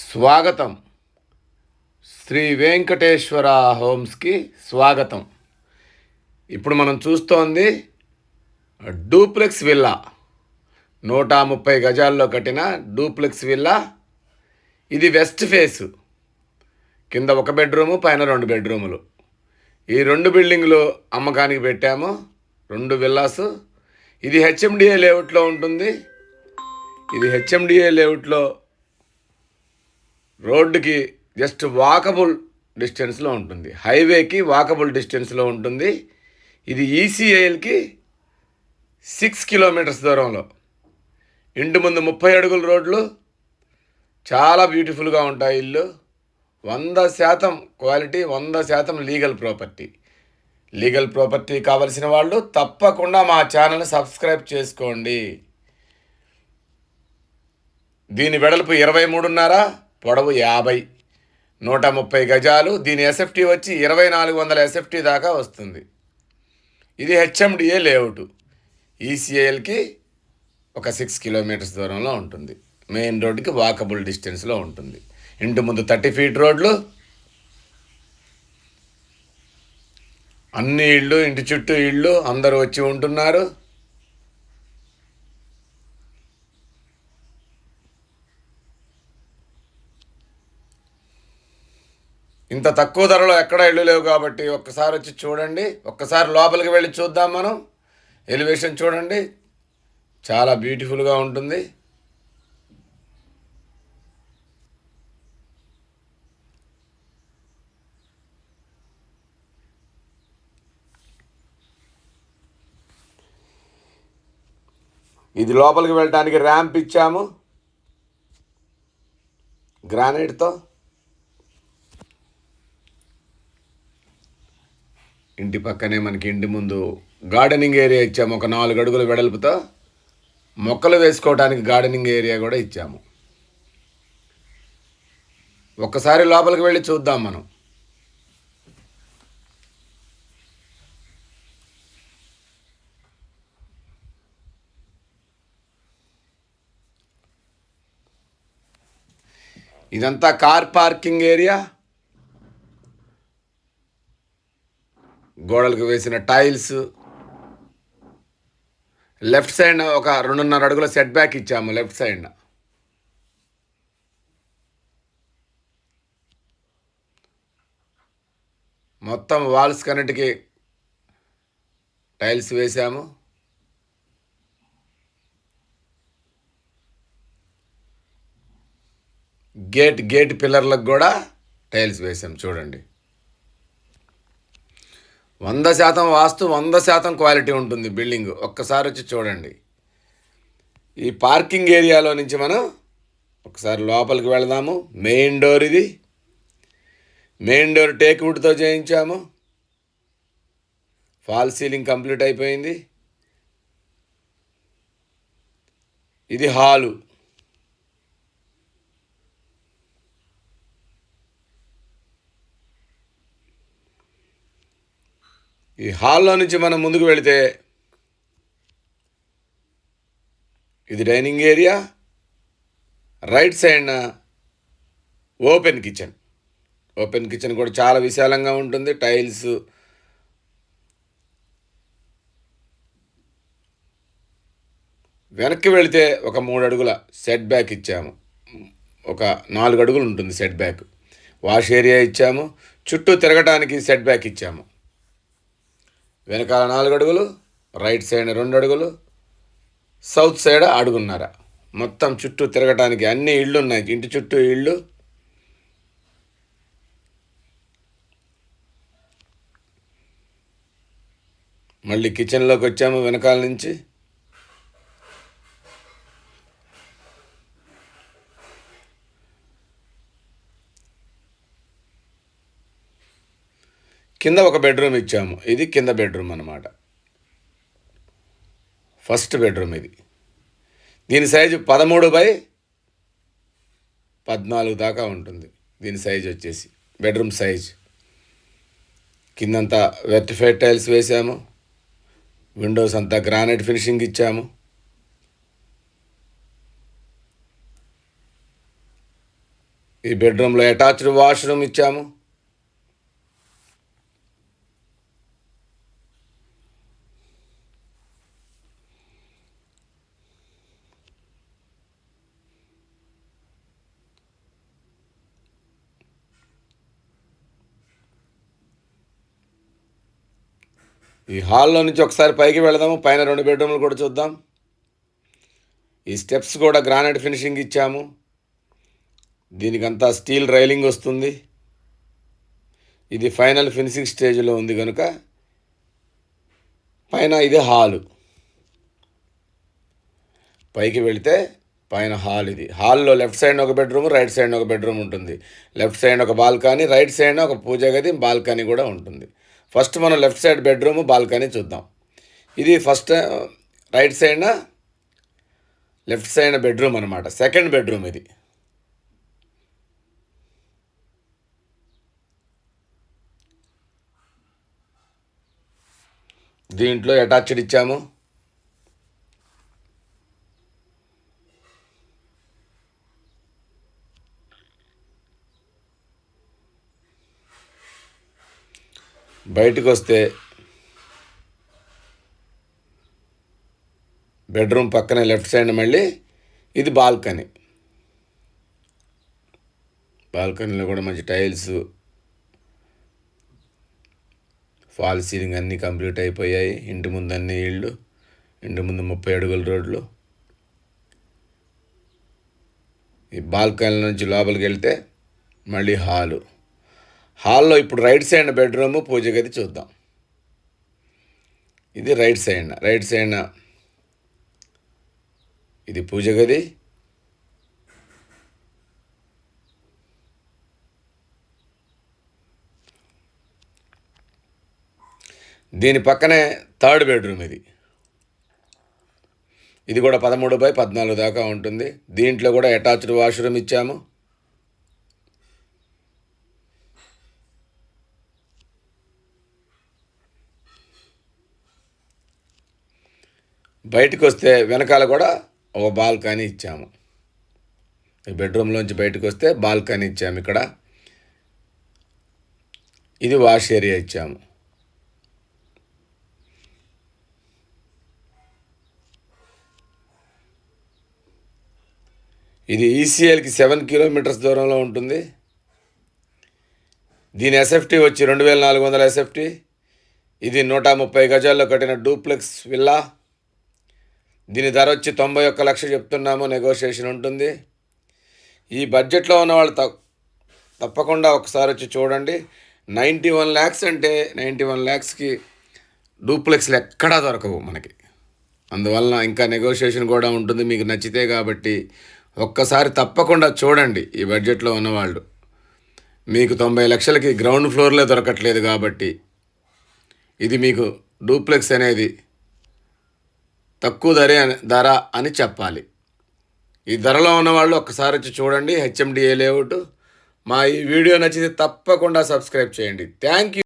స్వాగతం. శ్రీ వెంకటేశ్వర హోమ్స్కి స్వాగతం. ఇప్పుడు మనం చూస్తోంది డూప్లెక్స్ విల్లా. 130 గజాల్లో కట్టిన డూప్లెక్స్ విల్లా. ఇది వెస్ట్ ఫేసు. కింద 1 బెడ్రూము, పైన 2 బెడ్రూములు. ఈ 2 బిల్డింగులు అమ్మకానికి పెట్టాము. 2 విల్లాసు. ఇది హెచ్ఎండిఏ లేఅవుట్లో ఉంటుంది. ఇది హెచ్ఎండిఏ లేఅవుట్లో రోడ్డుకి జస్ట్ వాకబుల్ డిస్టెన్స్లో ఉంటుంది. హైవేకి వాకబుల్ డిస్టెన్స్లో ఉంటుంది. ఇది ఈసీఐఎల్కి 6 కిలోమీటర్స్ దూరంలో. ఇంటి ముందు 30 అడుగుల రోడ్లు. చాలా బ్యూటిఫుల్గా ఉంటాయి ఇల్లు. 100% quality, 100% legal property. Legal property కావలసిన వాళ్ళు తప్పకుండా మా ఛానల్ని సబ్స్క్రైబ్ చేసుకోండి. దీని వెడల్పు 23.5, పొడవు 50, 130 గజాలు. దీని ఎస్ఎఫ్టీ వచ్చి 2400 ఎస్ఎఫ్టీ దాకా వస్తుంది. ఇది హెచ్ఎండిఏ లేఅవుట్. ఈసీఐఎల్కి ఒక 6 కిలోమీటర్స్ దూరంలో ఉంటుంది. మెయిన్ రోడ్డుకి వాకబుల్ డిస్టెన్స్లో ఉంటుంది. ఇంటి ముందు 30 ఫీట్ రోడ్లు. అన్ని ఇళ్ళు, ఇంటి చుట్టూ ఇళ్ళు, అందరూ వచ్చి ఉంటున్నారు. ఇంత తక్కువ ధరలో ఎక్కడ ఇళ్ళు లేవు కాబట్టి ఒక్కసారి వచ్చి చూడండి. ఒక్కసారి లోపలికి వెళ్ళి చూద్దాం మనం. ఎలివేషన్ చూడండి, చాలా బ్యూటిఫుల్గా ఉంటుంది. ఇది లోపలికి వెళ్ళడానికి ర్యాంప్ ఇచ్చాము గ్రానైట్తో. ఇంటి పక్కనే మనకి ఇంటి ముందు గార్డెనింగ్ ఏరియా ఇచ్చాము. ఒక 4 అడుగుల వెడల్పుతో మొక్కలు వేసుకోవడానికి గార్డెనింగ్ ఏరియా కూడా ఇచ్చాము. ఒక్కసారి లోపలికి వెళ్ళి చూద్దాం మనం. ఇదంతా కార్ పార్కింగ్ ఏరియా. గోడలకు వేసిన టైల్స్. లెఫ్ట్ సైడ్ ఒక 2.5 అడుగుల సెట్ బ్యాక్ ఇచ్చాము. లెఫ్ట్ సైడ్ మొత్తం వాల్స్ కన్నిటికి టైల్స్ వేసాము. గేట్ పిల్లర్లకు కూడా టైల్స్ వేసాం. చూడండి, 100% వాస్తు, 100% క్వాలిటీ ఉంటుంది బిల్డింగ్. ఒక్కసారి వచ్చి చూడండి. ఈ పార్కింగ్ ఏరియాలో నుంచి మనం ఒకసారి లోపలికి వెళదాము. మెయిన్ డోర్ ఇది. మెయిన్ డోర్ టేక్ వుడ్తో చేయించాము. ఫాల్ సీలింగ్ కంప్లీట్ అయిపోయింది. ఇది హాలు. ఈ హాల్లో నుంచి మనం ముందుకు వెళితే ఇది dining area. Right side open kitchen. Open kitchen కూడా చాలా విశాలంగా ఉంటుంది. టైల్స్, వెనక్కి వెళితే ఒక 3 అడుగుల సెట్ బ్యాక్ ఇచ్చాము. ఒక 4 అడుగులు ఉంటుంది సెట్ బ్యాక్. వాష్ ఏరియా ఇచ్చాము. చుట్టూ తిరగటానికి సెట్ బ్యాక్ ఇచ్చాము. వెనకాల 4 అడుగులు, రైట్ సైడ్ 2 అడుగులు, సౌత్ సైడ్ 1.5 అడుగులు. మొత్తం చుట్టూ తిరగటానికి అన్ని ఇళ్ళు ఉన్నాయి. ఇంటి చుట్టూ ఇళ్ళు. మళ్ళీ కిచెన్లోకి వచ్చాము వెనకాల నుంచి. కింద ఒక బెడ్రూమ్ ఇచ్చాము. ఇది కింద బెడ్రూమ్ అన్నమాట. ఫస్ట్ బెడ్రూమ్ ఇది. దీని సైజు 13x14 దాకా ఉంటుంది. దీని సైజు వచ్చేసి బెడ్రూమ్ సైజ్. కిందంతా వెర్టిఫైడ్ టైల్స్ వేసాము. విండోస్ అంతా గ్రానైట్ ఫినిషింగ్ ఇచ్చాము. ఈ బెడ్రూమ్లో అటాచ్డ్ వాష్రూమ్ ఇచ్చాము. ఈ హాల్లో నుంచి ఒకసారి పైకి వెళదాము. పైన 2 బెడ్రూమ్లు కూడా చూద్దాం. ఈ స్టెప్స్ కూడా గ్రానైట్ ఫినిషింగ్ ఇచ్చాము. దీనికంతా స్టీల్ రైలింగ్ వస్తుంది. ఇది ఫైనల్ ఫినిషింగ్ స్టేజ్లో ఉంది కనుక పైన ఇది హాలు. పైకి వెళితే పైన హాల్. ఇది హాల్లో లెఫ్ట్ సైడ్ ఒక బెడ్రూమ్, రైట్ సైడ్ ఒక బెడ్రూమ్ ఉంటుంది. లెఫ్ట్ సైడ్ ఒక బాల్కనీ, రైట్ సైడ్ ఒక పూజ గది, బాల్కనీ కూడా ఉంటుంది. ఫస్ట్ మనం లెఫ్ట్ సైడ్ బెడ్రూమ్, బాల్కనీ చూద్దాం. ఇది first right side left side bedroom అనమాట. సెకండ్ బెడ్రూమ్ ఇది. దీంట్లో అటాచ్డ్ ఇచ్చాము. బయటకు వస్తే బెడ్రూమ్ పక్కనే లెఫ్ట్ సైడ్ మళ్ళీ ఇది బాల్కనీ. బాల్కనీలో కూడా మంచి టైల్స్, ఫాల్ సీలింగ్ అన్నీ కంప్లీట్ అయిపోయాయి. ఇంటి ముందు అన్ని ఇళ్ళు, ఇంటి ముందు 30 అడుగుల రోడ్లు. ఈ బాల్కనీ నుంచి లోపలికి వెళ్తే మళ్ళీ హాలు. హాల్లో ఇప్పుడు రైట్ సైడ్ బెడ్రూము, పూజ గది చూద్దాం. ఇది రైట్ సైడ్ ఇది పూజ గది. దీని పక్కనే థర్డ్ బెడ్రూమ్ ఇది. ఇది కూడా 13x14 దాకా ఉంటుంది. దీంట్లో కూడా అటాచ్డ్ వాష్రూమ్ ఇచ్చాము. బయటకు వస్తే వెనకాల కూడా ఒక బాల్కనీ ఇచ్చాము. ఈ బెడ్రూమ్లోంచి బయటకు వస్తే బాల్కనీ ఇచ్చాము. ఇక్కడ ఇది వాష్ ఏరియా ఇచ్చాము. ఇది ఈసీఎల్కి 7 కిలోమీటర్స్ దూరంలో ఉంటుంది. దీని ఎస్ఎఫ్టీ వచ్చి 2400 ఎస్ఎఫ్టీ. ఇది 130 గజాల్లో కట్టిన డూప్లెక్స్ విల్లా. దీని ధర వచ్చి 91 లక్షలు చెప్తున్నాము. నెగోషియేషన్ ఉంటుంది. ఈ బడ్జెట్లో ఉన్న వాళ్ళు తప్పకుండా ఒకసారి వచ్చి చూడండి. 91 lakhs అంటే 91 lakhsకి డూప్లెక్స్లు ఎక్కడా దొరకవు మనకి. అందువలన ఇంకా నెగోషియేషన్ కూడా ఉంటుంది మీకు నచ్చితే. కాబట్టి ఒక్కసారి తప్పకుండా చూడండి. ఈ బడ్జెట్లో ఉన్నవాళ్ళు మీకు 90 లక్షలకి గ్రౌండ్ ఫ్లోర్లే దొరకట్లేదు. కాబట్టి ఇది మీకు డూప్లెక్స్ అనేది తక్కువ ధర అని చెప్పాలి. ఈ ధరలో ఉన్నవాళ్ళు ఒక్కసారి వచ్చి చూడండి. HMDA layout. మా ఈ వీడియో నచ్చితే తప్పకుండా సబ్స్క్రైబ్ చేయండి. Thank you.